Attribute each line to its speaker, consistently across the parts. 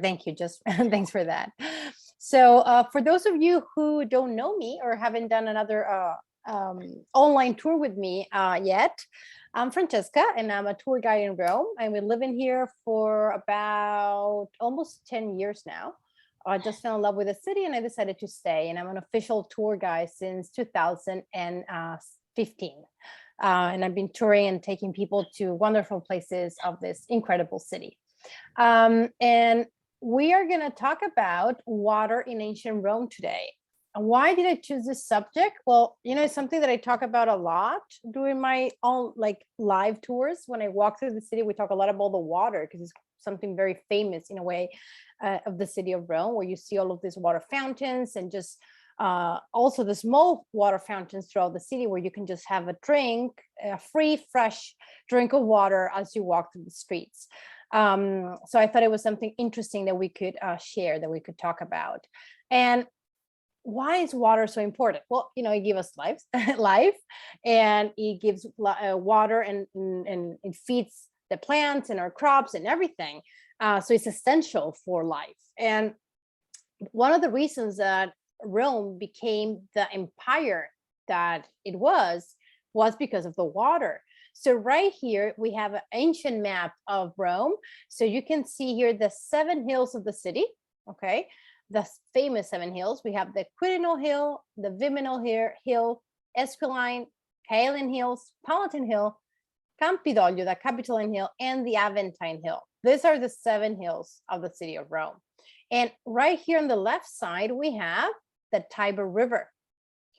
Speaker 1: Thank you. Just thanks for that. So for those of you who don't know me or haven't done another online tour with me yet, I'm Francesca and I'm a tour guide in Rome. I've been living here for about almost 10 years now. I just fell in love with the city and I decided to stay, and I'm an official tour guide since 2015. And I've been touring and taking people to wonderful places of this incredible city. And we are going to talk about water in ancient Rome today. Why did I choose this subject? Well, it's something that I talk about a lot during my own live tours. When I walk through the city, we talk a lot about the water because it's something very famous in a way of the city of Rome, where you see all of these water fountains and just also the small water fountains throughout the city where you can just have a free, fresh drink of water as you walk through the streets. So I thought it was something interesting that we could share, that we could talk about. And why is water so important? Well, it gives us life, and it gives water and it feeds the plants and our crops and everything. So it's essential for life. And one of the reasons that Rome became the empire that it was because of the water. So right here, we have an ancient map of Rome. So you can see here the 7 hills of the city, okay? The famous 7 hills. We have the Quirinal Hill, the Viminal Hill, Esquiline, Caelian Hills, Palatine Hill, Campidoglio, the Capitoline Hill, and the Aventine Hill. These are the 7 hills of the city of Rome. And right here on the left side, we have the Tiber River.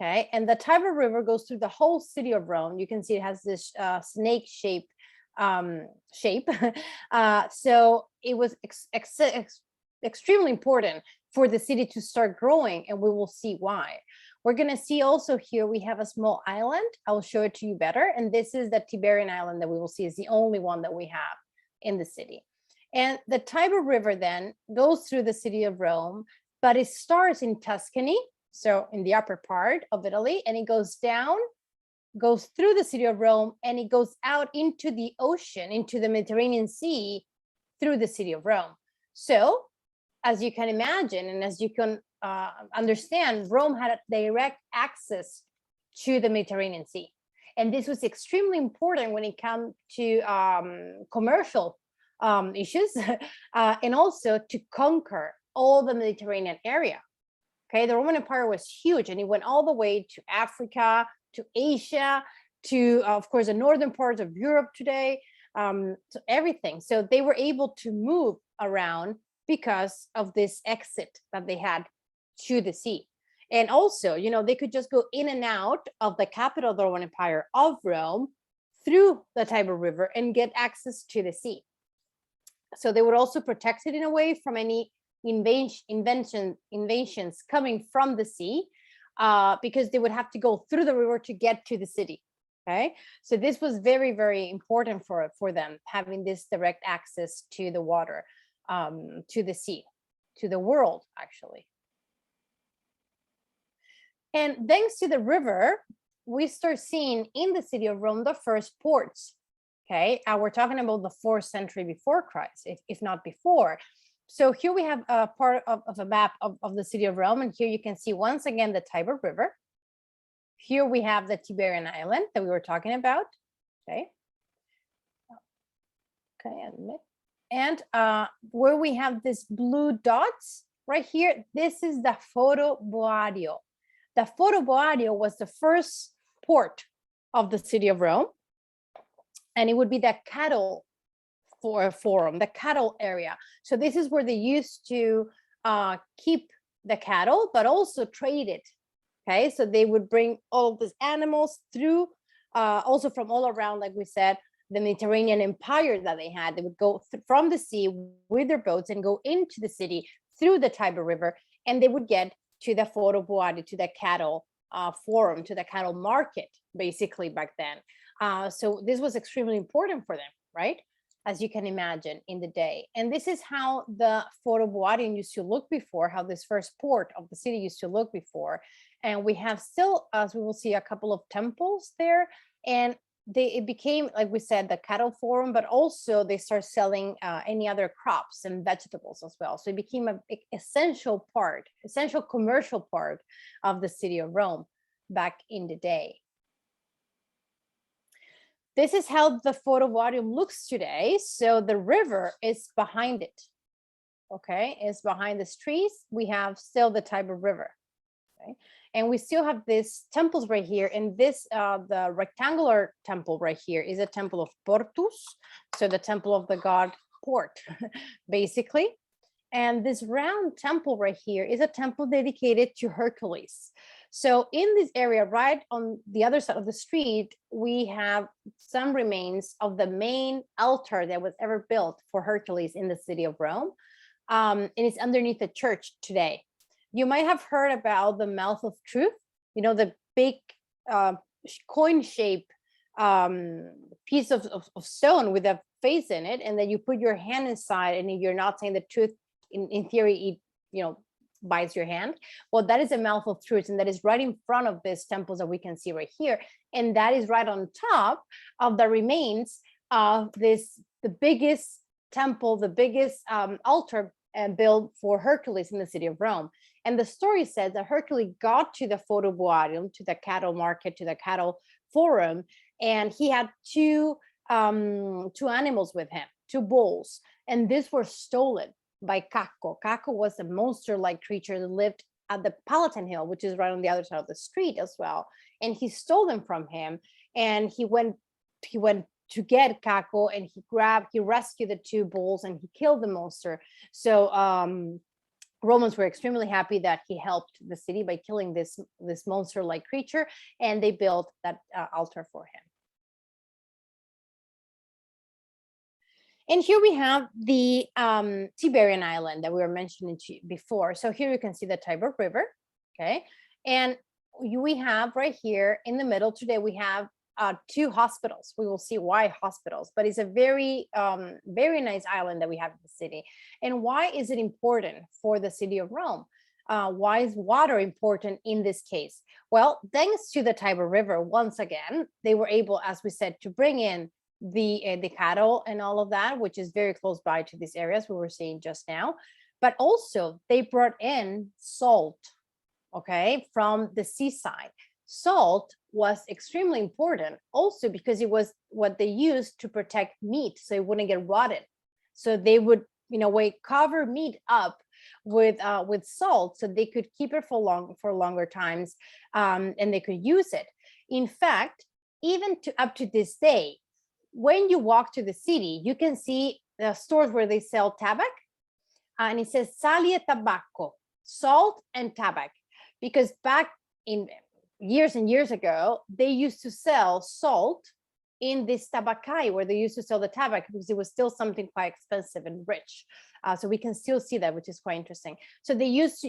Speaker 1: Okay, and the Tiber River goes through the whole city of Rome. You can see it has this snake shape. So it was extremely important for the city to start growing, and we will see why. We're going to see also here we have a small island. I will show it to you better. And this is the Tiberian Island that we will see is the only one that we have in the city. And the Tiber River then goes through the city of Rome, but it starts in Tuscany, so in the upper part of Italy, and it goes down, goes through the city of Rome, and it goes out into the ocean, into the Mediterranean Sea, through the city of Rome. So as you can imagine, and as you can understand, Rome had a direct access to the Mediterranean Sea. And this was extremely important when it came to commercial issues and also to conquer all the Mediterranean area. Okay, the Roman Empire was huge, and it went all the way to Africa, to Asia, to, of course, the northern parts of Europe today, to everything. So they were able to move around because of this exit that they had to the sea. And also, they could just go in and out of the capital of the Roman Empire of Rome through the Tiber River and get access to the sea. So they would also protect it in a way from any invasions coming from the sea, because they would have to go through the river to get to the city. Okay, so this was very, very important for them, having this direct access to the water, to the sea, to the world, actually. And thanks to the river, we start seeing in the city of Rome the first ports. Okay, we're talking about the 4th century before Christ, if not before. So here we have a part of a map of the city of Rome. And here you can see once again the Tiber River. Here we have the Tiberian Island that we were talking about. Okay. And where we have these blue dots right here, this is the Foro Boario. The Foro Boario was the first port of the city of Rome. And it would be the cattle forum, the cattle area. So this is where they used to keep the cattle, but also trade it. Okay, so they would bring all of these animals through, also from all around, like we said, the Mediterranean empire that they had. They would go from the sea with their boats and go into the city through the Tiber River, and they would get to the Foro Boario, to the cattle forum, to the cattle market, basically back then. So this was extremely important for them, right? As you can imagine, in the day. And this is how the Foro Boario used to look before, how this first port of the city used to look before. And we have still, as we will see, a couple of temples there. And it became, like we said, the cattle forum, but also they start selling any other crops and vegetables as well. So it became an essential commercial part of the city of Rome back in the day. This is how the photovarium looks today. So the river is behind it. Okay, it's behind these trees. We have still the Tiber River. Okay, and we still have these temples right here. And this, the rectangular temple right here is a temple of Portus. So the temple of the god Port, basically. And this round temple right here is a temple dedicated to Hercules. So in this area, right on the other side of the street, we have some remains of the main altar that was ever built for Hercules in the city of Rome. And it's underneath the church today. You might have heard about the mouth of truth, you know, the big coin-shaped piece of stone with a face in it, and then you put your hand inside, and you're not saying the truth, in theory, it, you know, bites your hand. Well, that is a mouth of truth, and that is right in front of these temples that we can see right here. And that is right on top of the remains of this, the biggest temple, the biggest altar built for Hercules in the city of Rome. And the story says that Hercules got to the photoboarium, to the cattle market, to the cattle forum, and he had two animals with him, two bulls, and these were stolen by Caco. Caco was a monster-like creature that lived at the Palatine Hill, which is right on the other side of the street as well. And he stole them from him, and he went to get Caco, and he rescued the two bulls, and he killed the monster. So Romans were extremely happy that he helped the city by killing this monster-like creature, and they built that altar for him. And here we have the Tiberian island that we were mentioning before. So here you can see the Tiber River, okay? And we have right here in the middle today, we have two hospitals. We will see why hospitals, but it's a very, very nice island that we have in the city. And why is it important for the city of Rome? Why is water important in this case? Well, thanks to the Tiber River, once again, they were able, as we said, to bring in the cattle and all of that, which is very close by to these areas we were seeing just now. But also they brought in salt, okay, from the seaside. Salt was extremely important also because it was what they used to protect meat so it wouldn't get rotted. So they would, in a way, cover meat up with salt so they could keep it for longer times, and they could use it. In fact, even up to this day, when you walk to the city, you can see the stores where they sell tabac, and it says salie tabacco, salt and tabac, because back in years and years ago, they used to sell salt in this tabacai where they used to sell the tabac because it was still something quite expensive and rich. So we can still see that, which is quite interesting. So they use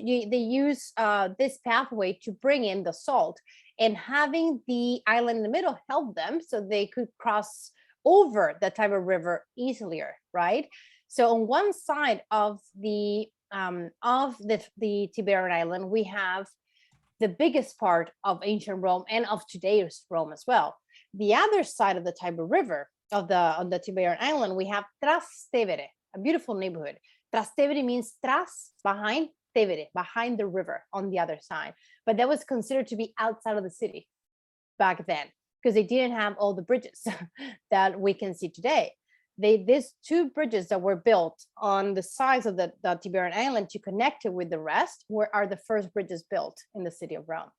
Speaker 1: this pathway to bring in the salt, and having the island in the middle helped them so they could cross over the Tiber River easier, right? So on one side of the Tiberian island, we have the biggest part of ancient Rome and of today's Rome as well. The other side of the Tiber River, on the Tiberian island, we have Trastevere, a beautiful neighborhood. Trastevere means tras, behind, Tevere, behind the river on the other side. But that was considered to be outside of the city back then, because they didn't have all the bridges that we can see today. These two bridges that were built on the sides of the Tiberian island to connect it with the rest are the first bridges built in the city of Rome.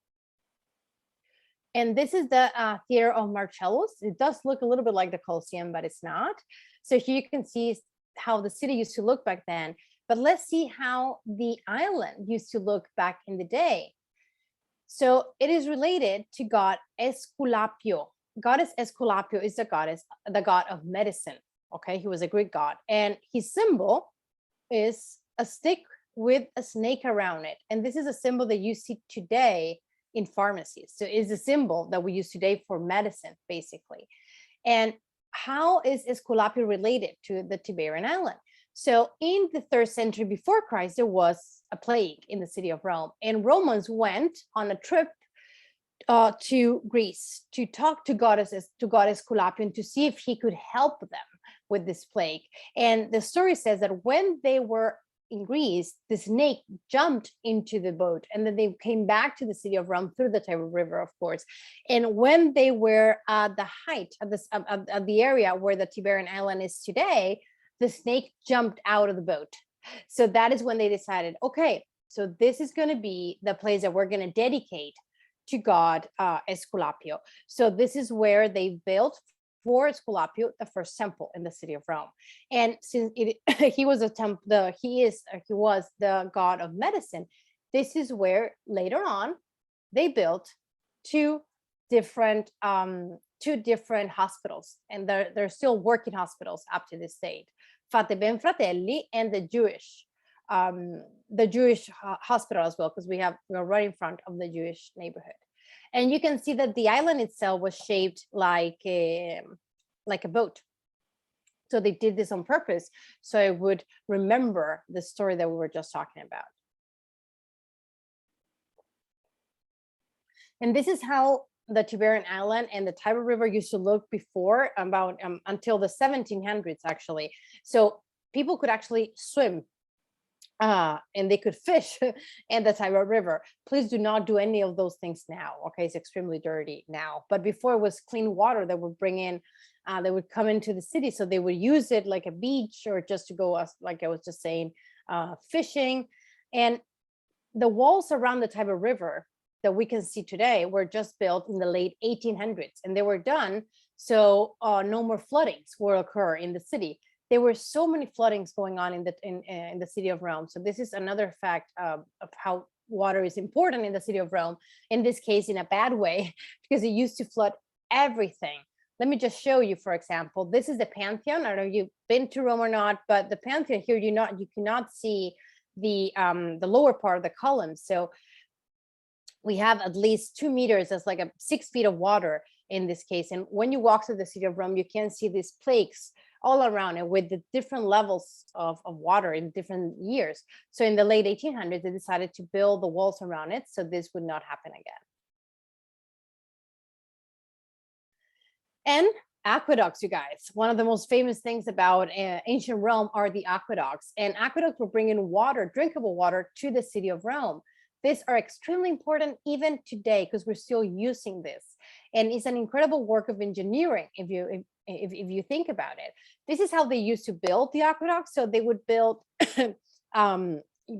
Speaker 1: And this is the Theater of Marcellus. It does look a little bit like the Colosseum, but it's not. So here you can see how the city used to look back then. But let's see how the island used to look back in the day. So it is related to god Esculapio. Goddess Esculapio is the god of medicine. Okay, he was a Greek god, and his symbol is a stick with a snake around it. And this is a symbol that you see today in pharmacies. So it's a symbol that we use today for medicine, basically. And how is Esculapio related to the Tiberian island? So in the 3rd century before Christ, there was a plague in the city of Rome, and Romans went on a trip to Greece to talk to goddess Culapion to see if he could help them with this plague. And the story says that when they were in Greece, the snake jumped into the boat, and then they came back to the city of Rome through the Tiber River, of course. And when they were at the height of this of the area where the Tiberian island is today, the snake jumped out of the boat. So that is when they decided, okay, so this is going to be the place that we're going to dedicate to god Esculapio. So this is where they built for Esculapio the first temple in the city of Rome. And since he was he was the god of medicine, this is where later on they built two different hospitals, and they're still working hospitals up to this date. Fate Ben Fratelli and the Jewish hospital as well, because we're right in front of the Jewish neighborhood. And you can see that the island itself was shaped like a boat. So they did this on purpose, so I would remember the story that we were just talking about. And this is how the Tiberian island and the Tiber River used to look before, about until the 1700s, actually. So people could actually swim and they could fish in the Tiber River. Please do not do any of those things now. Okay, it's extremely dirty now. But before, it was clean water that would bring in, they would come into the city. So they would use it like a beach, or just to go, like I was just saying, fishing. And the walls around the Tiber River that we can see today were just built in the late 1800s, and they were done so no more floodings will occur in the city. There were so many floodings going on in the city of Rome. So this is another fact of how water is important in the city of Rome, in this case in a bad way, because it used to flood everything. Let me just show you, for example, this is the Pantheon. I don't know if you've been to Rome or not, but the Pantheon here, you cannot see the lower part of the columns. So we have at least 2 meters, that's like 6 feet of water in this case. And when you walk through the city of Rome, you can see these plaques all around it with the different levels of water in different years. So in the late 1800s, they decided to build the walls around it so this would not happen again. And aqueducts, you guys. One of the most famous things about ancient Rome are the aqueducts. And aqueducts were bringing water, drinkable water, to the city of Rome. These are extremely important even today because we're still using this. And it's an incredible work of engineering if you think about it. This is how they used to build the aqueducts. So they would build,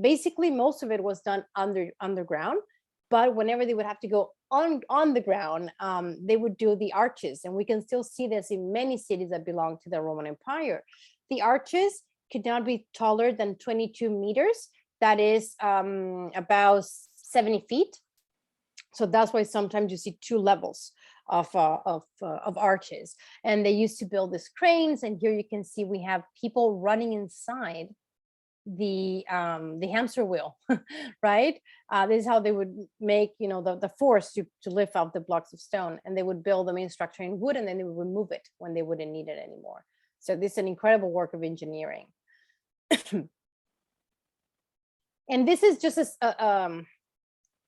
Speaker 1: basically most of it was done underground, but whenever they would have to go on the ground, they would do the arches. And we can still see this in many cities that belong to the Roman Empire. The arches could not be taller than 22 meters. That is about 70 feet. So that's why sometimes you see 2 levels of arches. And they used to build these cranes. And here you can see we have people running inside the hamster wheel, right? This is how they would make, the force to lift up the blocks of stone. And they would build the main structure in wood, and then they would remove it when they wouldn't need it anymore. So this is an incredible work of engineering. And this is just an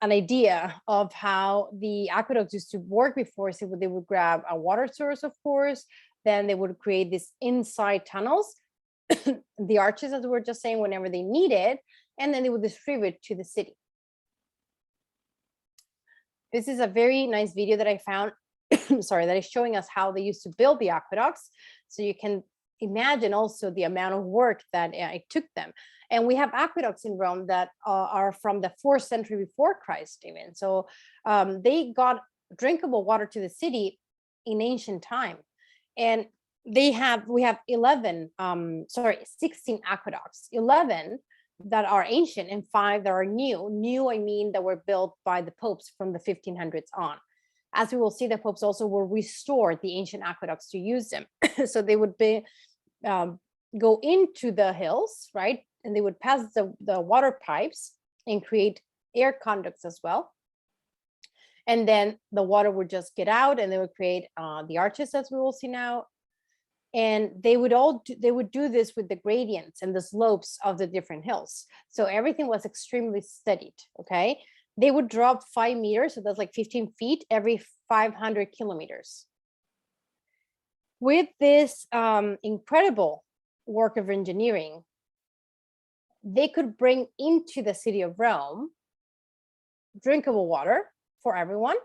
Speaker 1: idea of how the aqueducts used to work before. So they would grab a water source, of course, then they would create these inside tunnels, the arches, as we were just saying, whenever they needed, and then they would distribute to the city. This is a very nice video that I found, sorry, that is showing us how they used to build the aqueducts. So you can imagine also the amount of work that it took them. And we have aqueducts in Rome that are from the 4th century before Christ even. So they got drinkable water to the city in ancient time. And we have 16 aqueducts, 11 that are ancient and 5 that are new. New, I mean, that were built by the popes from the 1500s on. As we will see, the popes also will restore the ancient aqueducts to use them. So they would go into the hills, right? And they would pass the water pipes and create air conducts as well. And then the water would just get out, and they would create the arches, as we will see now. And they would do this with the gradients and the slopes of the different hills. So everything was extremely studied, okay? they would drop 5 meters, so that's like 15 feet every 500 kilometers. With this incredible work of engineering, they could bring into the city of Rome drinkable water for everyone.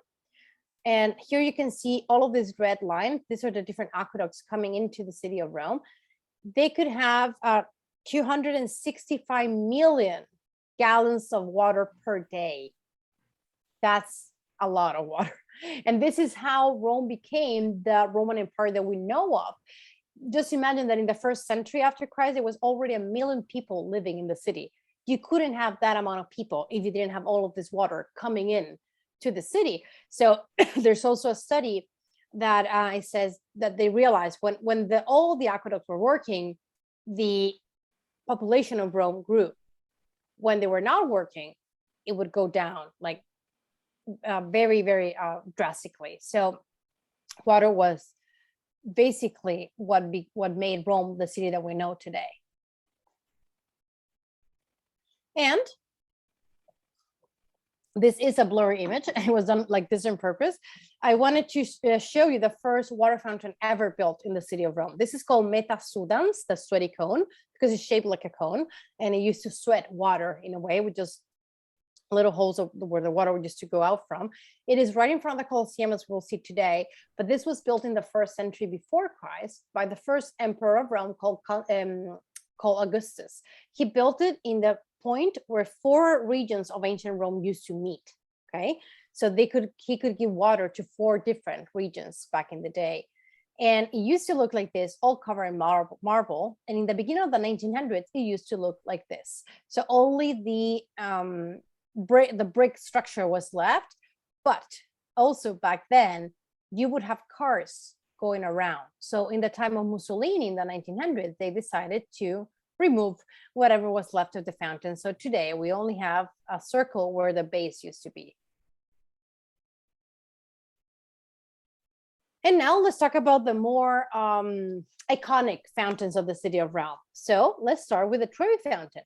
Speaker 1: And here you can see all of these red lines. These are the different aqueducts coming into the city of Rome. They could have 265 million gallons of water per day. That's a lot of water. And this is how Rome became the Roman Empire that we know of. Just imagine that in the first century after Christ, there was already 1 million people living in the city. You couldn't have that amount of people if you didn't have all of this water coming in to the city. So there's also a study that it says that they realized when all the aqueducts were working, the population of Rome grew. When they were not working, it would go down like very, very drastically. So water was basically what made Rome the city that we know today. And this is a blurry image. It was done like this on purpose. I wanted to show you the first water fountain ever built in the city of Rome. This is called Meta Sudans, the sweaty cone, because it's shaped like a cone, and it used to sweat water in a way with just little holes where the water would used to go out from. It is right in front of the Colosseum, as we'll see today, but this was built in the 1st century before Christ by the first emperor of Rome called Augustus. He built it in the point where 4 regions of ancient Rome used to meet. Okay, so he could give water to 4 different regions back in the day. And it used to look like this, all covered in marble. And in the beginning of the 1900s, it used to look like this. So only the brick structure was left, but also back then you would have cars going around. So in the time of Mussolini in the 1900s, they decided to remove whatever was left of the fountain. So today we only have a circle where the base used to be. And now let's talk about the more iconic fountains of the city of Rome. So let's start with the Trevi Fountain.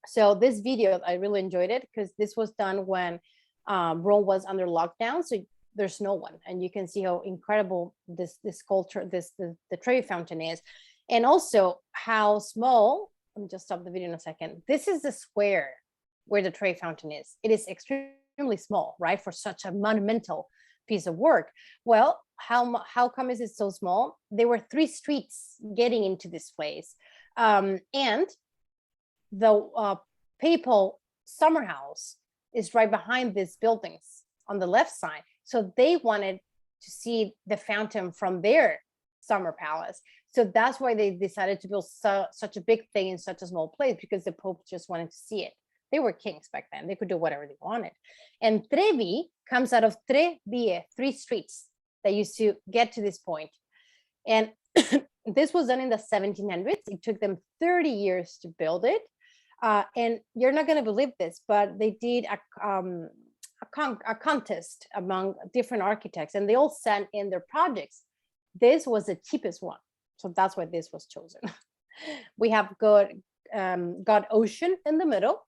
Speaker 1: So this video, I really enjoyed it because this was done when Rome was under lockdown. So there's no one, and you can see how incredible this sculpture, the Trevi Fountain is, and also how small. Let me just stop the video in a second. This is the square where the Trevi Fountain is. It is extremely small, right, for such a monumental piece of work. Well, how come is it so small? There were 3 streets getting into this place, and the papal summer house is right behind these buildings on the left side. So they wanted to see the fountain from their summer palace. So that's why they decided to build such a big thing in such a small place, because the Pope just wanted to see it. They were kings back then. They could do whatever they wanted. And Trevi comes out of tre vie, 3 streets that used to get to this point. And this was done in the 1700s. It took them 30 years to build it. And you're not going to believe this, but they did a contest among different architects, and they all sent in their projects. This was the cheapest one, so that's why this was chosen. We have got ocean in the middle.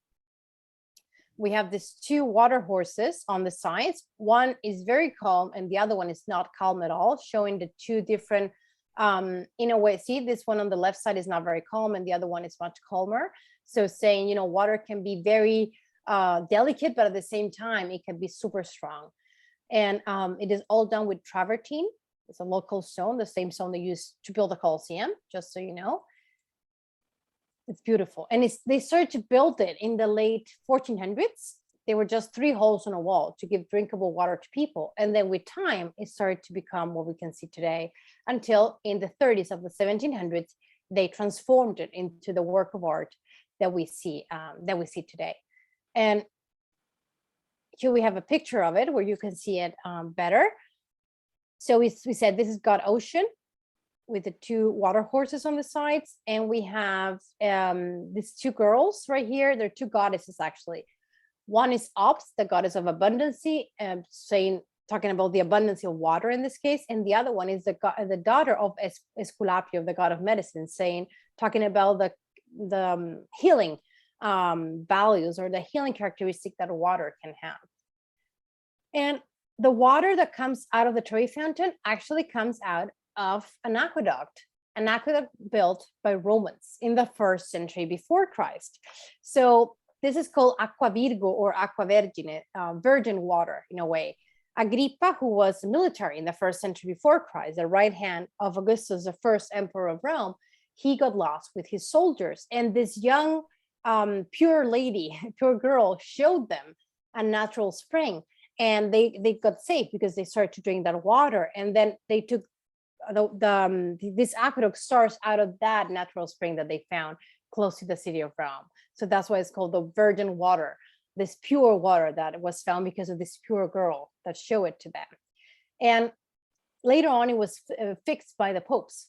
Speaker 1: We have these 2 water horses on the sides. One is very calm, and the other one is not calm at all, showing the 2 different. In a way, see, this one on the left side is not very calm, and the other one is much calmer. So saying, you know, water can be very delicate, but at the same time, it can be super strong. And it is all done with travertine. It's a local stone, the same stone they used to build the Colosseum, just so you know. It's beautiful. And they started to build it in the late 1400s. There were just 3 holes on a wall to give drinkable water to people. And then with time, it started to become what we can see today, until in the 30s of the 1700s, they transformed it into the work of art that we see today. And here we have a picture of it where you can see it better. So we said this is God Ocean with the 2 water horses on the sides, and we have these 2 girls right here. They're 2 goddesses actually. One is Ops, the goddess of abundancy, talking about the abundance of water in this case, and the other one is the daughter of Esculapio, the god of medicine, talking about the healing values or the healing characteristic that water can have. And the water that comes out of the Trevi Fountain actually comes out of an aqueduct built by Romans in the 1st century before Christ. So this is called aqua virgo or aqua vergine, virgin water in a way. Agrippa, who was military in the 1st century before Christ, the right hand of Augustus, the first emperor of Rome, he got lost with his soldiers. And this young, pure lady, pure girl showed them a natural spring. And they got saved because they started to drink that water. And then they took this aqueduct starts out of that natural spring that they found close to the city of Rome. So that's why it's called the virgin water, this pure water that was found because of this pure girl that showed it to them. And later on, it was fixed by the popes.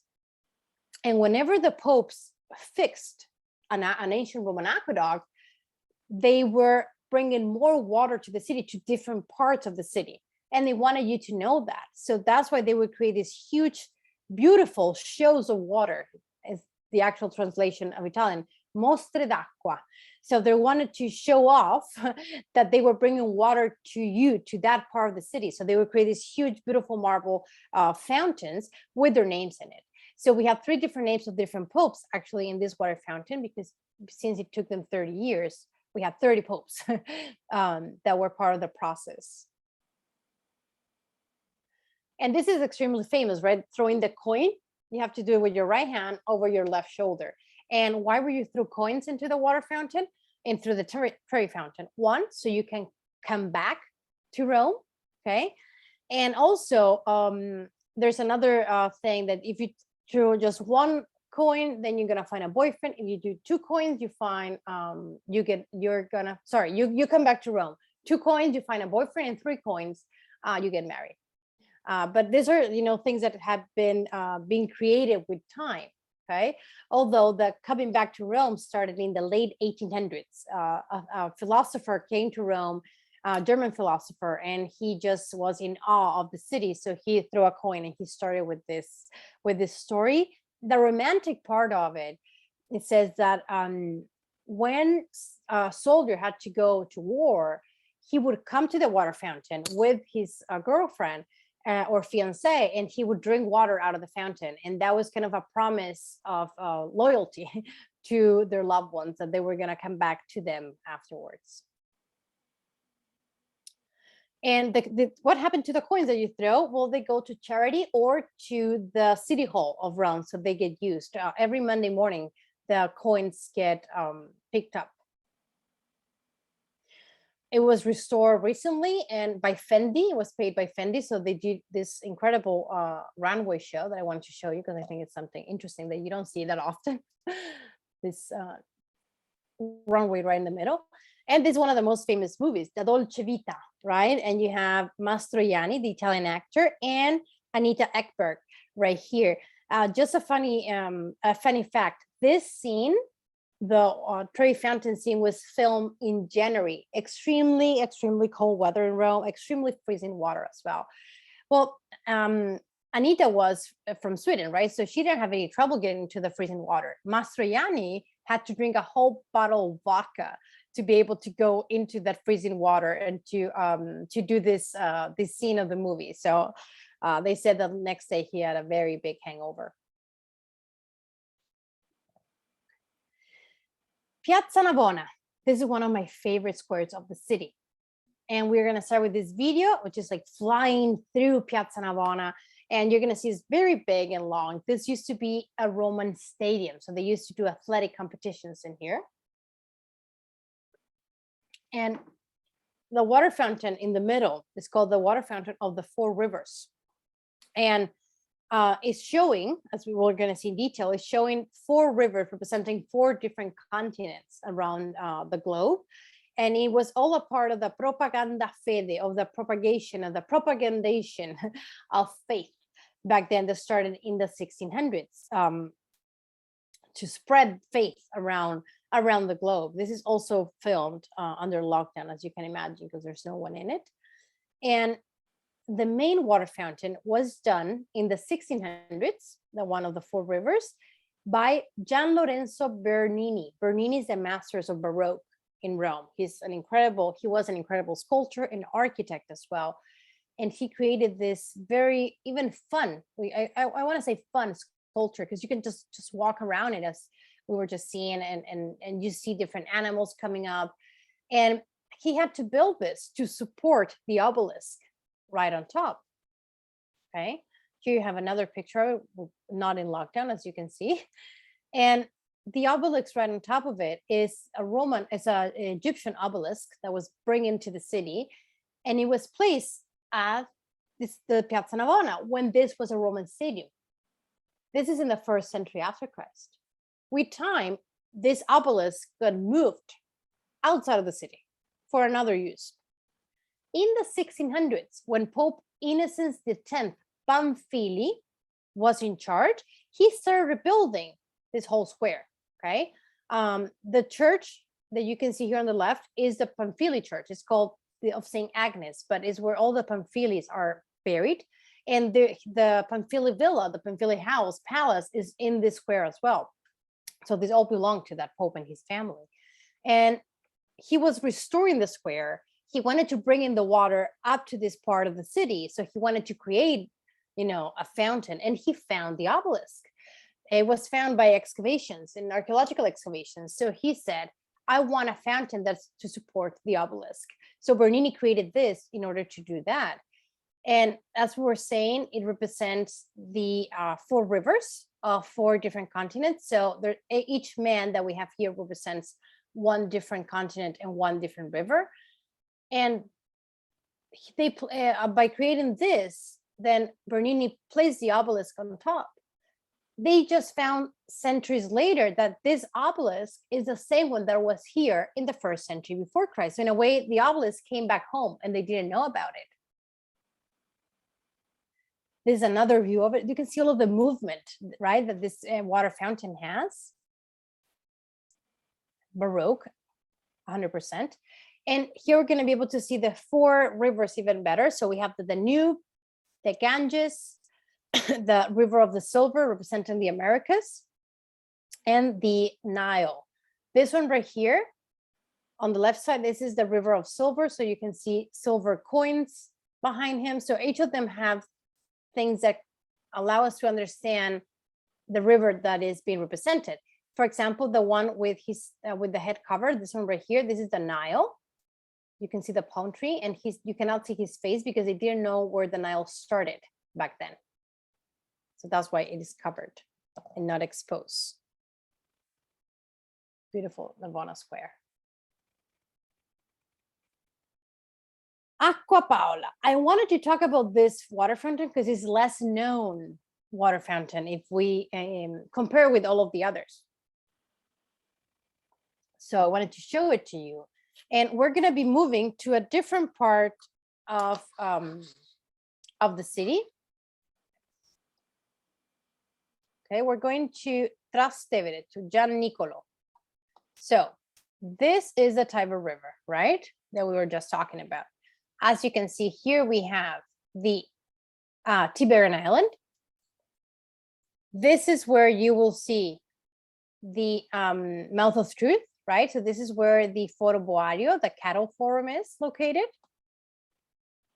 Speaker 1: And whenever the popes fixed an ancient Roman aqueduct, they were bringing more water to the city, to different parts of the city. And they wanted you to know that. So that's why they would create these huge, beautiful shows of water, is the actual translation of Italian, mostre d'acqua. So they wanted to show off that they were bringing water to you, to that part of the city. So they would create these huge, beautiful marble fountains with their names in it. So we have 3 different names of different popes actually in this water fountain, because since it took them 30 years, we have 30 popes that were part of the process. And this is extremely famous, right? Throwing the coin, you have to do it with your right hand over your left shoulder. And why would you throw coins into the water fountain and through the Trevi Fountain? 1, so you can come back to Rome, okay? And also, there's another thing that if you throw just 1 coin, then you're gonna find a boyfriend. If you do 2 coins, you find you come back to Rome. 2 coins, you find a boyfriend, and 3 coins, you get married. But these are, things that have been being created with time. Okay, although the coming back to Rome started in the late 1800s. A philosopher came to Rome, a German philosopher, and he just was in awe of the city. So he threw a coin and he started with this story. The romantic part of it says that when a soldier had to go to war, he would come to the water fountain with his girlfriend or fiance, and he would drink water out of the fountain. And that was kind of a promise of loyalty to their loved ones, that they were going to come back to them afterwards. And what happened to the coins that you throw? Well, they go to charity or to the city hall of Rome, so they get used. Every Monday morning, the coins get picked up. It was restored recently and by Fendi. It was paid by Fendi. So they did this incredible runway show that I wanted to show you, because I think it's something interesting that you don't see that often. This runway right in the middle. And this is one of the most famous movies, The Dolce Vita, right? And you have Mastroianni, the Italian actor, and Anita Ekberg right here. Just a funny fact. This scene, the Trevi Fountain scene, was filmed in January. Extremely, extremely cold weather in Rome, extremely freezing water as well. Well, Anita was from Sweden, right? So she didn't have any trouble getting to the freezing water. Mastroianni had to drink a whole bottle of vodka to be able to go into that freezing water and to do this scene of the movie. So they said that the next day he had a very big hangover. Piazza Navona. This is one of my favorite squares of the city. And we're gonna start with this video, which is like flying through Piazza Navona. And you're gonna see it's very big and long. This used to be a Roman stadium. So they used to do athletic competitions in here. And the water fountain in the middle is called the water fountain of the 4 rivers. And it's showing, as we were going to see in detail, is showing 4 rivers representing 4 different continents around the globe. And it was all a part of the propaganda fede, of the propagation, of the propagandation of faith back then, that started in the 1600s to spread faith around the globe. This is also filmed under lockdown, as you can imagine, because there's no one in it. And the main water fountain was done in the 1600s, the one of the 4 rivers, by Gian Lorenzo Bernini. Bernini is the masters of Baroque in Rome. He was an incredible sculptor and architect as well. And he created this very even fun, I want to say fun sculpture, because you can just walk around it, as we were just seeing, and you see different animals coming up. And he had to build this to support the obelisk right on top. Okay, here you have another picture, not in lockdown, as you can see. And the obelisk right on top of it is an Egyptian obelisk that was brought into the city, and it was placed at the Piazza Navona when this was a Roman stadium. This is in the 1st century after Christ. With time, this obelisk got moved outside of the city for another use. In the 1600s, when Pope Innocent X Pamphili was in charge, he started rebuilding this whole square. Okay, the church that you can see here on the left is the Pamphili Church. It's called the of Saint Agnes, but it's where all the Pamphilis are buried. And the Pamphili Villa, the Pamphili palace, is in this square as well. So these all belong to that Pope and his family. And he was restoring the square. He wanted to bring in the water up to this part of the city. So he wanted to create, a fountain, and he found the obelisk. It was found by excavations and archaeological excavations. So he said, I want a fountain that's to support the obelisk. So Bernini created this in order to do that. And as we were saying, it represents the 4 rivers of 4 different continents. So each man that we have here represents one different continent and one different river. And they by creating this, then Bernini placed the obelisk on top. They just found centuries later that this obelisk is the same one that was here in the 1st century before Christ. So in a way, the obelisk came back home and they didn't know about it. This is another view of it. You can see all of the movement, right, that this water fountain has. Baroque, 100%. And here we're going to be able to see the 4 rivers even better. So we have the Danube, the Ganges, the River of the Silver, representing the Americas, and the Nile. This one right here on the left side, this is the River of Silver. So you can see silver coins behind him. So each of them have things that allow us to understand the river that is being represented. For example, the one with the head covered, this one right here, this is the Nile. You can see the palm tree, and you cannot see his face because they didn't know where the Nile started back then. So that's why it is covered and not exposed. Beautiful Navona Square. Acqua Paola. I wanted to talk about this water fountain because it's less known water fountain if we compare with all of the others. So I wanted to show it to you. And we're going to be moving to a different part of the city. Okay, we're going to Trastevere, to Gian Nicolo. So this is the Tiber River, right? That we were just talking about. As you can see here, we have the Tiberian Island. This is where you will see the Mouth of Truth, right? So this is where the Foro Boario, the cattle forum, is located.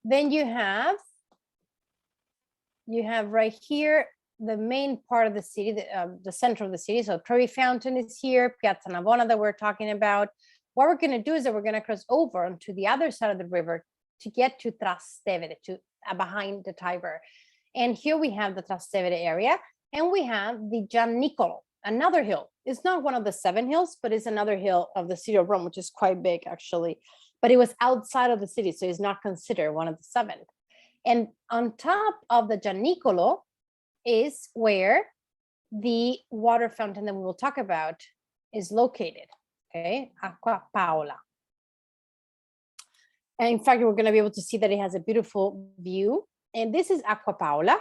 Speaker 1: Then you have right here the main part of the city, the center of the city. So Trevi Fountain is here, Piazza Navona that we're talking about. What we're going to do is that we're going to cross over onto the other side of the river to get to Trastevere, to behind the Tiber. And here we have the Trastevere area, and we have the Gian Nicolo, another hill. It's not one of the 7 hills, but it's another hill of the city of Rome, which is quite big actually. But it was outside of the city, so it's not considered one of the 7. And on top of the Gian Nicolo is where the water fountain that we will talk about is located. Okay, Acqua Paola. And in fact, we're going to be able to see that it has a beautiful view. And this is Acqua Paola.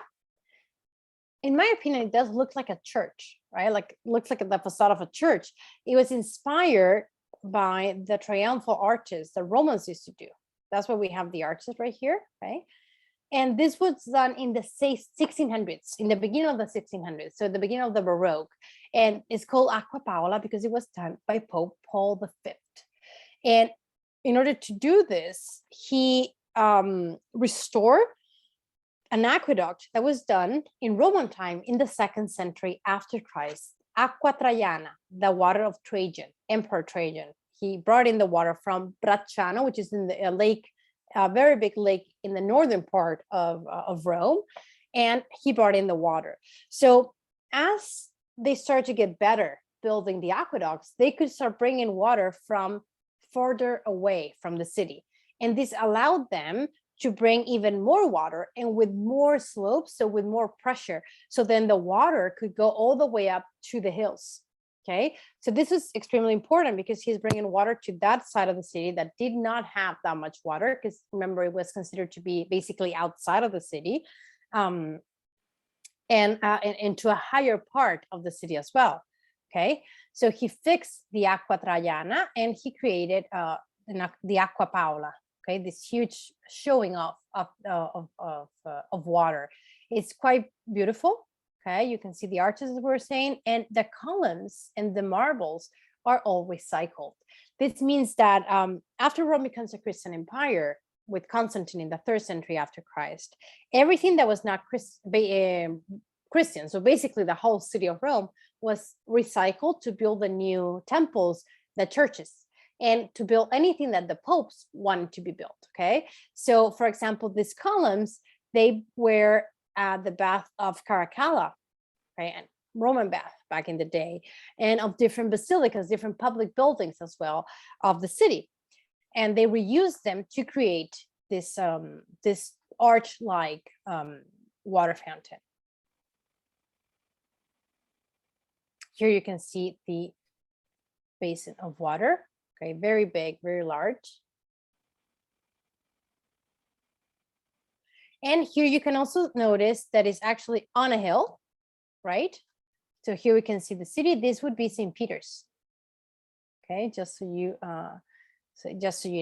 Speaker 1: In my opinion, it does look like a church, right? Like, looks like the facade of a church. It was inspired by the triumphal arches the Romans used to do. That's why we have the arches right here, right? And this was done in the 1600s, in the beginning of the 1600s, so the beginning of the Baroque. And it's called Aqua Paola because it was done by Pope Paul V. And in order to do this, he restored an aqueduct that was done in Roman time in the 2nd century after Christ, Aqua Traiana, the water of Trajan, Emperor Trajan. He brought in the water from Bracciano, which is in the lake, a very big lake in the northern part of Rome, and he brought in the water. So as they started to get better building the aqueducts, they could start bringing water from further away from the city. And this allowed them to bring even more water and with more slopes, so with more pressure. So then the water could go all the way up to the hills. Okay, so this is extremely important because he's bringing water to that side of the city that did not have that much water, because remember, it was considered to be basically outside of the city, and into a higher part of the city as well. Okay, so he fixed the Aqua Traiana and he created the Aqua Paola. Okay, this huge showing off of water. It's quite beautiful. Okay, you can see the arches, as we were saying, and the columns and the marbles are all recycled. This means that after Rome becomes a Christian empire with Constantine in the 3rd century after Christ, everything that was not Christian, so basically the whole city of Rome, was recycled to build the new temples, the churches, and to build anything that the popes wanted to be built. Okay, so for example, these columns, they were at the bath of Caracalla, right, and Roman bath back in the day, and of different basilicas, different public buildings as well of the city, and they reused them to create this this arch-like water fountain. Here you can see the basin of water. Okay, very big, very large. And here you can also notice that it's actually on a hill, right? So here we can see the city. This would be St. Peter's. Okay, just so you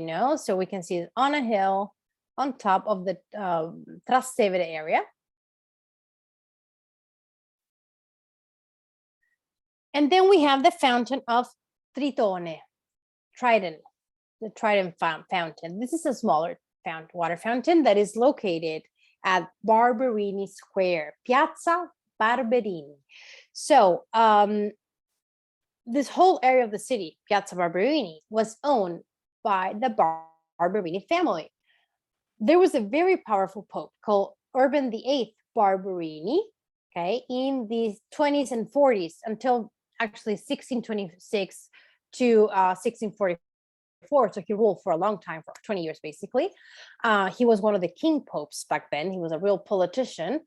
Speaker 1: know. So we can see it on a hill on top of the Trastevere area. And then we have the fountain of Tritone, Trident, the Trident fountain. This is a smaller water fountain that is located at Barberini Square, Piazza Barberini. So this whole area of the city, Piazza Barberini, was owned by the Barberini family. There was a very powerful pope called Urban VIII Barberini, okay, in the 20s and 40s until actually 1626 to 1644. So he ruled for a long time, for 20 years, basically. He was one of the king popes back then. He was a real politician.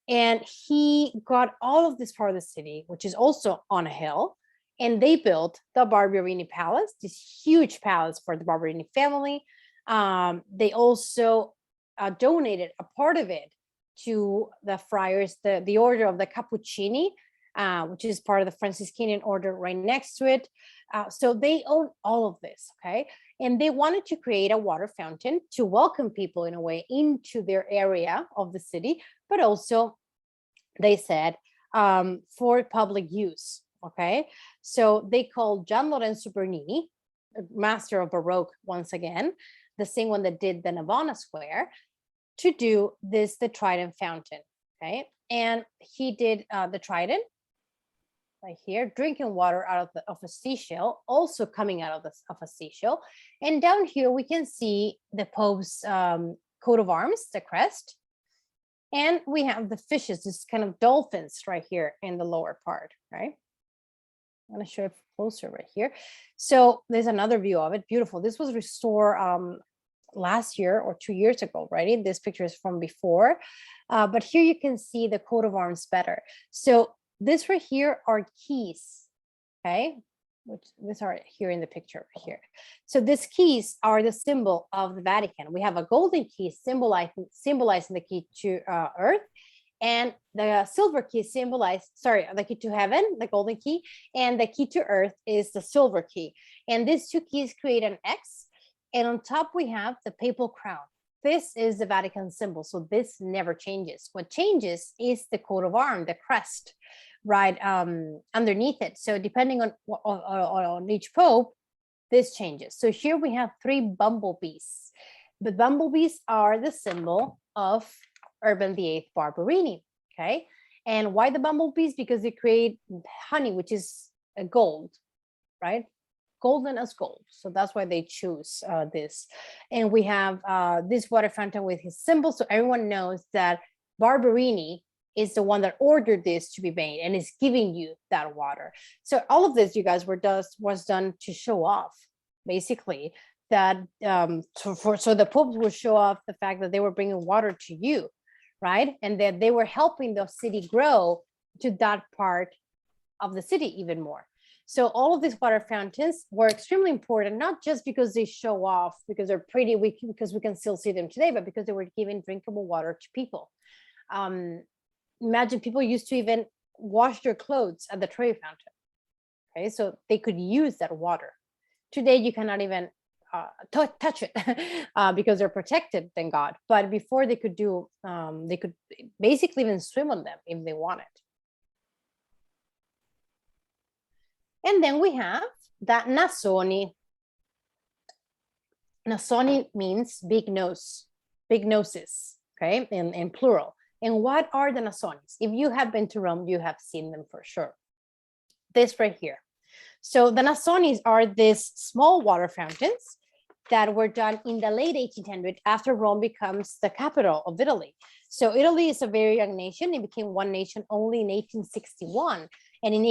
Speaker 1: And he got all of this part of the city, which is also on a hill. And they built the Barberini Palace, this huge palace for the Barberini family. They also donated a part of it to the friars, the order of the Cappuccini, which is part of the Franciscan order right next to it. So they own all of this, okay? And they wanted to create a water fountain to welcome people in a way into their area of the city, but also, they said, for public use, okay? So they called Gian Lorenzo Bernini, master of Baroque once again, the same one that did the Navona Square, to do this, the Trident fountain, okay? And he did the Trident, right here, drinking water out of a seashell, also coming out of a seashell. And down here we can see the Pope's coat of arms, the crest. And we have the fishes, this kind of dolphins right here in the lower part, right? I'm gonna show it closer right here. So there's another view of it, beautiful. This was restored last year or 2 years ago, right? This picture is from before, but here you can see the coat of arms better. So this right here are keys, okay? Which these are here in the picture right here. So these keys are the symbol of the Vatican. We have a golden key symbolizing the key to earth, and the silver key the key to heaven, the golden key, and the key to earth is the silver key. And these two keys create an X, and on top we have the papal crown. This is the Vatican symbol, so this never changes. What changes is the coat of arms, the crest, right underneath it. So depending on each pope, this changes. So here we have 3 bumblebees. The bumblebees are the symbol of Urban VIII Barberini. Okay, and why the bumblebees? Because they create honey, which is a gold, right? Golden as gold. So that's why they choose this. And we have this water fountain with his symbol. So everyone knows that Barberini is the one that ordered this to be made and is giving you that water. So all of this, you guys, was done to show off, basically, that so the popes would show off the fact that they were bringing water to you, right? And that they were helping the city grow to that part of the city even more. So all of these water fountains were extremely important, not just because they show off, because they're pretty, because we can still see them today, but because they were giving drinkable water to people. Imagine people used to even wash their clothes at the Trevi fountain. Okay, so they could use that water. Today, you cannot even touch it because they're protected, thank God. But before they could basically even swim on them if they wanted. And then we have that nasoni. Nasoni means big nose, big noses, okay, in plural. And what are the nasonis? If you have been to Rome, you have seen them for sure. This right here. So the nasonis are these small water fountains that were done in the late 1800s after Rome becomes the capital of Italy. So Italy is a very young nation. It became one nation only in 1861. And in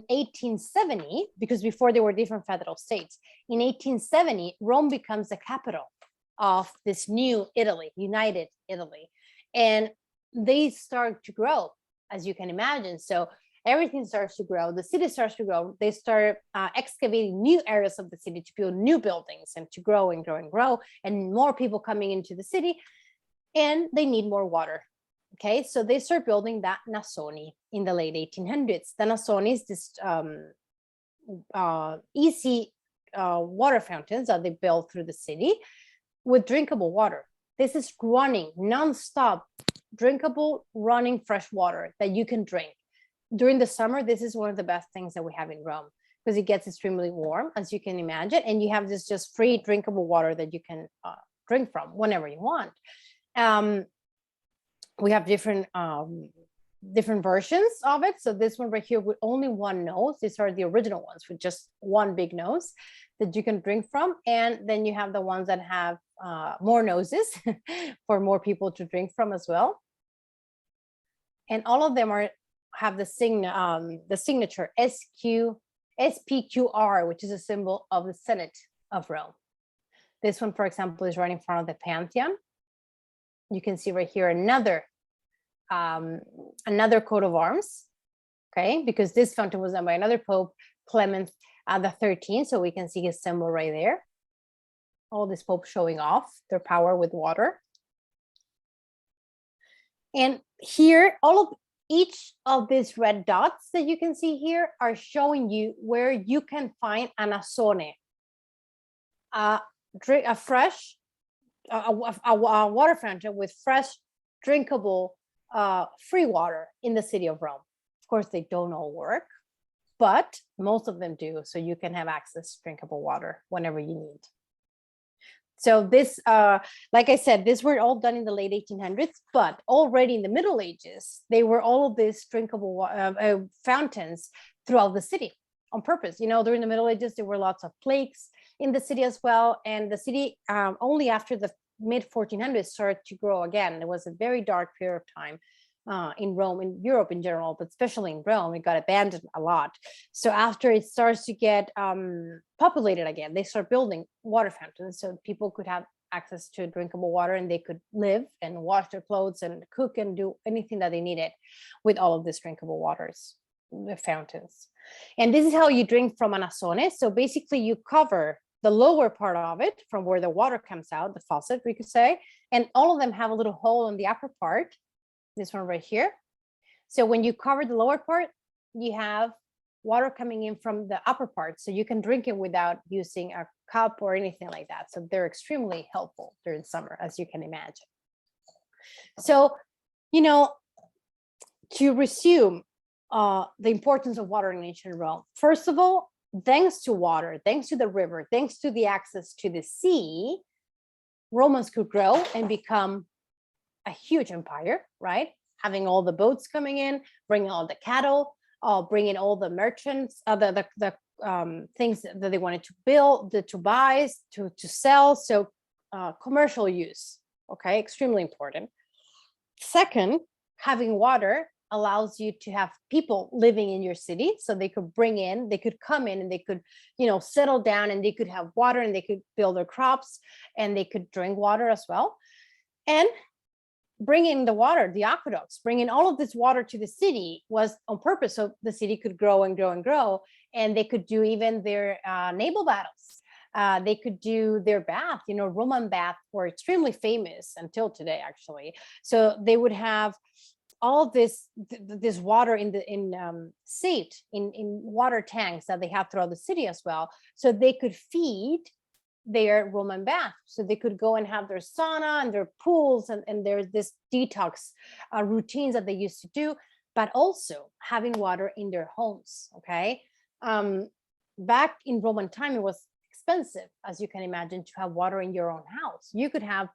Speaker 1: 1870, because before there were different federal states, in 1870, Rome becomes the capital of this new Italy, United Italy. And they start to grow, as you can imagine. So everything starts to grow. The city starts to grow. They start excavating new areas of the city to build new buildings and to grow and grow and grow, and more people coming into the city, and they need more water. Okay, so they start building that nasoni in the late 1800s. The nasoni is this easy water fountains that they built through the city with drinkable water. This is running, non-stop, drinkable, running fresh water that you can drink. During the summer, this is one of the best things that we have in Rome because it gets extremely warm, as you can imagine, and you have this just free drinkable water that you can drink from whenever you want. We have different versions of it. So this one right here with only one nose. These are the original ones with just one big nose that you can drink from. And then you have the ones that have more noses for more people to drink from as well. And all of them have the signature SPQR, which is a symbol of the Senate of Rome. This one, for example, is right in front of the Pantheon. You can see right here another coat of arms, okay, because this fountain was done by another Pope, Clement the 13th, so we can see his symbol right there. All these popes showing off their power with water. And here, each of these red dots that you can see here are showing you where you can find a nasone, a water fountain with fresh, drinkable, free water in the city of Rome. Of course, they don't all work, but most of them do. So you can have access to drinkable water whenever you need. So this, like I said, these were all done in the late 1800s, but already in the Middle Ages, they were all of these drinkable fountains throughout the city on purpose. You know, during the Middle Ages, there were lots of plagues in the city as well. And the city, only after the mid 1400s, started to grow again. It was a very dark period of time in Rome, in Europe in general, but especially in Rome, it got abandoned a lot. So after it starts to get populated again, they start building water fountains so people could have access to drinkable water and they could live and wash their clothes and cook and do anything that they needed with all of these drinkable waters, the fountains. And this is how you drink from a nasone. So basically you cover the lower part of it from where the water comes out, the faucet, we could say, and all of them have a little hole in the upper part. This one right here. So when you cover the lower part, you have water coming in from the upper part. So you can drink it without using a cup or anything like that. So they're extremely helpful during summer, as you can imagine. So, you know, to resume, the importance of water in ancient Rome. First of all, thanks to water, thanks to the river, thanks to the access to the sea, Romans could grow and become a huge empire, right? Having all the boats coming in, bringing all the cattle, bringing all the merchants, the things that they wanted to build, to buy, to sell. So commercial use, okay, extremely important. Second, having water allows you to have people living in your city, so they could come in and they could, settle down, and they could have water, and they could build their crops, and they could drink water as well. And bringing the water, the aqueducts, bringing all of this water to the city was on purpose, so the city could grow and grow and grow, and they could do even their naval battles. They could do their bath. Roman baths were extremely famous until today, actually. So they would have all this water saved in water tanks that they have throughout the city as well, so they could feed their Roman bath. So they could go and have their sauna and their pools, and there's this detox routines that they used to do, but also having water in their homes. Okay, back in Roman time, it was expensive, as you can imagine, to have water in your own house. You could have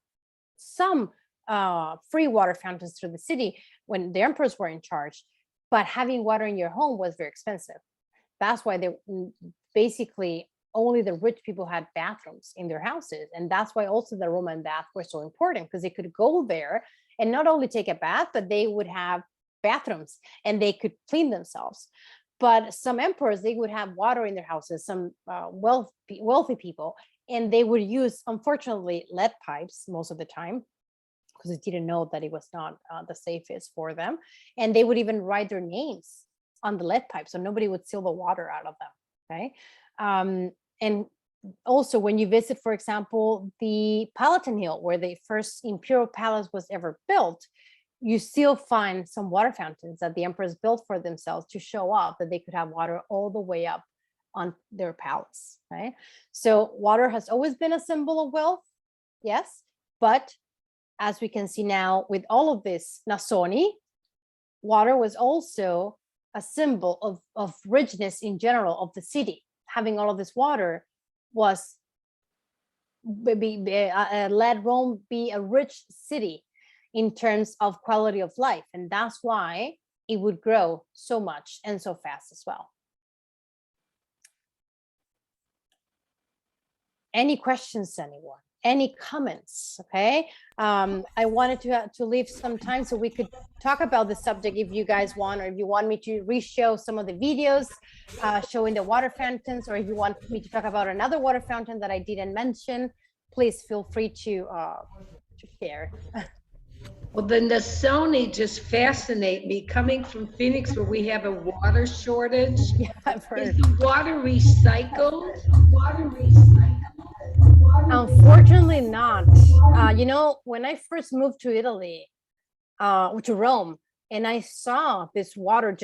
Speaker 1: some free water fountains through the city when the emperors were in charge, but having water in your home was very expensive. That's why they basically only the rich people had bathrooms in their houses, and that's why also the Roman baths were so important, because they could go there and not only take a bath, but they would have bathrooms and they could clean themselves. But some emperors, they would have water in their houses, some wealthy people, and they would use, unfortunately, lead pipes most of the time, because they didn't know that it was not the safest for them. And they would even write their names on the lead pipe, so nobody would steal the water out of them. Okay. And also, when you visit, for example, the Palatine Hill, where the first imperial palace was ever built, you still find some water fountains that the emperors built for themselves to show off that they could have water all the way up on their palace. Right. So water has always been a symbol of wealth, yes, but as we can see now with all of this Nasoni, water was also a symbol of richness in general of the city. Having all of this water was led Rome be a rich city in terms of quality of life, and that's why it would grow so much and so fast as well. Any questions, anyone? Any comments? Okay, I wanted to leave some time so we could talk about the subject if you guys want, or if you want me to re-show some of the videos showing the water fountains, or if you want me to talk about another water fountain that I didn't mention, please feel free to share.
Speaker 2: Well, the Nasoni just fascinate me. Coming from Phoenix, where we have a water shortage,
Speaker 1: yeah, I've heard.
Speaker 2: Is the water recycled?
Speaker 1: Unfortunately not. When I first moved to Italy, to Rome, and I saw this water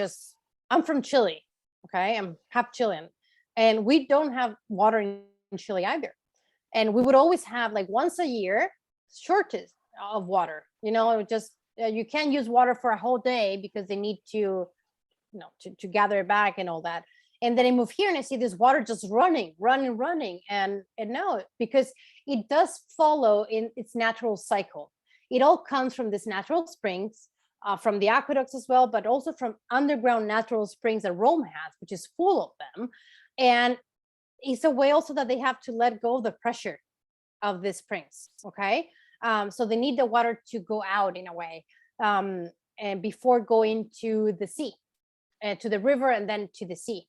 Speaker 1: I'm from Chile, okay? I'm half Chilean, and we don't have water in Chile either. And we would always have, like, once a year, shortage of water. You can't use water for a whole day because they need to gather it back and all that. And then I move here and I see this water just running. And no, because it does follow in its natural cycle. It all comes from this natural springs, from the aqueducts as well, but also from underground natural springs that Rome has, which is full of them. And it's a way also that they have to let go of the pressure of the springs, okay? So they need the water to go out in a way, and before going to the sea, to the river, and then to the sea.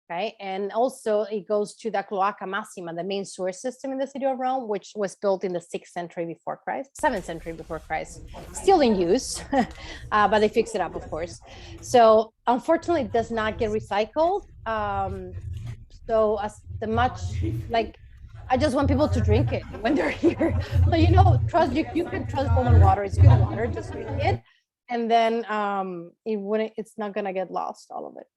Speaker 1: Okay, and also it goes to the Cloaca Massima, the main sewer system in the city of Rome, which was built in the 6th century before Christ, 7th century before Christ, still in use, but they fixed it up, of course. So unfortunately, it does not get recycled. So as the much, like, I just want people to drink it when they're here. So you can trust Roman water. It's good water. Just drink it, and then it's not gonna get lost, all of it.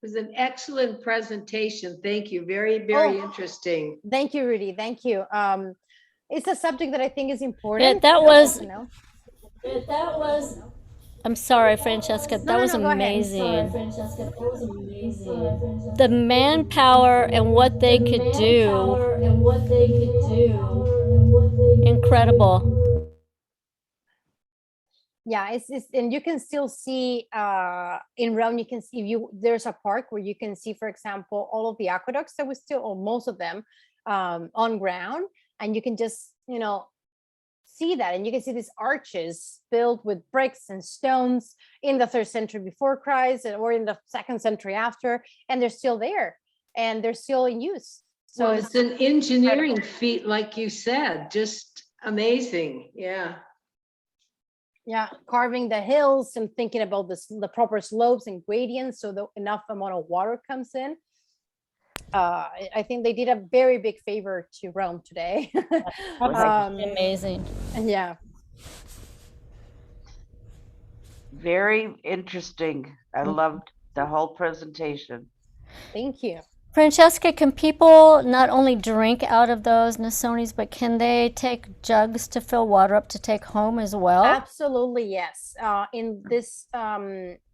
Speaker 2: It was an excellent presentation. Thank you. Very, very interesting.
Speaker 1: Thank you, Rudy. Thank you. it's a subject that I think is
Speaker 3: Yeah,
Speaker 1: important.
Speaker 3: that was,
Speaker 1: You know.
Speaker 3: I'm sorry, Francesca,
Speaker 1: No,
Speaker 3: that
Speaker 1: no,
Speaker 3: was
Speaker 1: no. Go ahead.
Speaker 3: amazing. The manpower and what they could do, incredible.
Speaker 1: Yeah, it's and you can still see in Rome. You can see, if you, there's a park where you can see, for example, all of the aqueducts that we still, or most of them, on ground, and you can just, you know, see that, and you can see these arches built with bricks and stones in the third century before Christ, or in the second century after, and they're still there and they're still in use. So
Speaker 2: Well, it's an engineering feat, like you said, just amazing. Yeah.
Speaker 1: yeah, carving the hills and thinking about this, the proper slopes and gradients, so that enough amount of water comes in. I think they did a very big favor to Rome today.
Speaker 3: Absolutely amazing.
Speaker 1: And yeah,
Speaker 4: Very interesting. I loved the whole presentation.
Speaker 1: thank you.
Speaker 3: Francesca, can people not only drink out of those Nassonis, but can they take jugs to fill water up to take home as well?
Speaker 1: Absolutely, yes. In this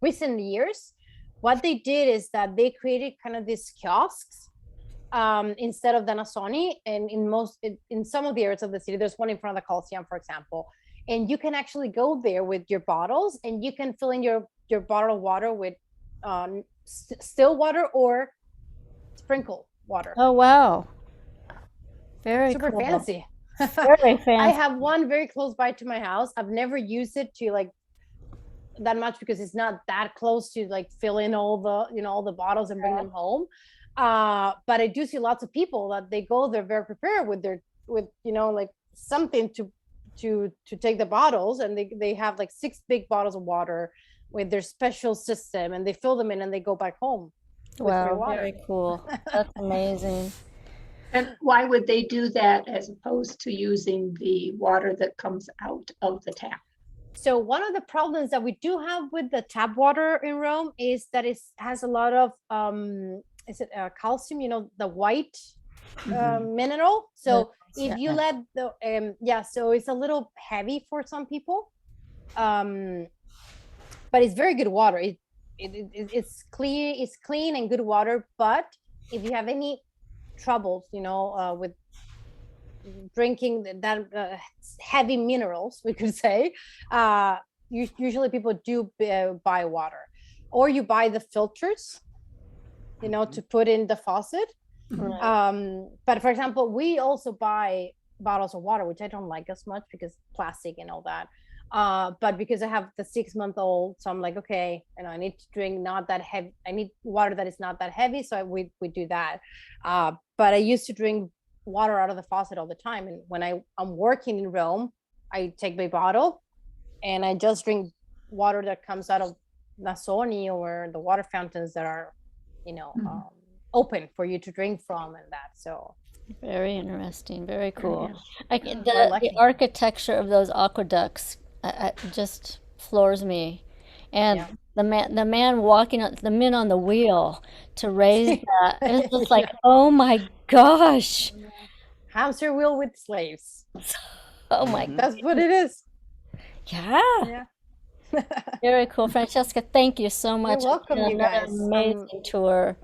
Speaker 1: recent years, what they did is that they created kind of these kiosks instead of the Nassoni, and in some of the areas of the city, there's one in front of the Coliseum, for example, and you can actually go there with your bottles, and you can fill in your bottle of water with still water or sprinkle water.
Speaker 3: Oh, wow. Very
Speaker 1: Super
Speaker 3: cool.
Speaker 1: fancy.
Speaker 3: Very fancy.
Speaker 1: I have one very close by to my house. I've never used it to like that much because it's not that close to like fill in all the, you know, all the bottles and bring them home. But I do see lots of people that they go there very prepared with you know, like something to take the bottles, and they have like 6 big bottles of water with their special system, and they fill them in and they go back home with free
Speaker 3: Wow,
Speaker 1: water.
Speaker 3: very cool. That's amazing.
Speaker 5: And why would they do that as opposed to using the water that comes out of the tap?
Speaker 1: So one of the problems that we do have with the tap water in Rome is that it has a lot of is it calcium, you know, the white mineral. So if you let the yeah, so it's a little heavy for some people, but it's very good water. It's clean and good water. But if you have any troubles, you know, with drinking that heavy minerals, we could say, usually people do buy water, or you buy the filters, you know, to put in the faucet. But for example, we also buy bottles of water, which I don't like as much because plastic and all that. But because I have the 6-month-old, so I'm like, okay, you know, I need to drink not that heavy. I need water that is not that heavy, so we do that. But I used to drink water out of the faucet all the time, and when I'm working in Rome, I take my bottle and I just drink water that comes out of Nassoni or the water fountains that are, you know, open for you to drink from, and that. So
Speaker 3: Very interesting. Very cool.
Speaker 1: We're
Speaker 3: The
Speaker 1: lucky.
Speaker 3: architecture of those aqueducts just floors me. And
Speaker 1: Yeah.
Speaker 3: the man walking on the men on the wheel to raise that. It's just like, oh my gosh.
Speaker 1: Hamster wheel with slaves.
Speaker 3: Oh my,
Speaker 1: That's what it is.
Speaker 3: yeah.
Speaker 1: Yeah.
Speaker 3: Very cool. Francesca, thank you so much.
Speaker 1: welcome,
Speaker 3: It's been
Speaker 1: you
Speaker 3: another
Speaker 1: guys.
Speaker 3: amazing tour.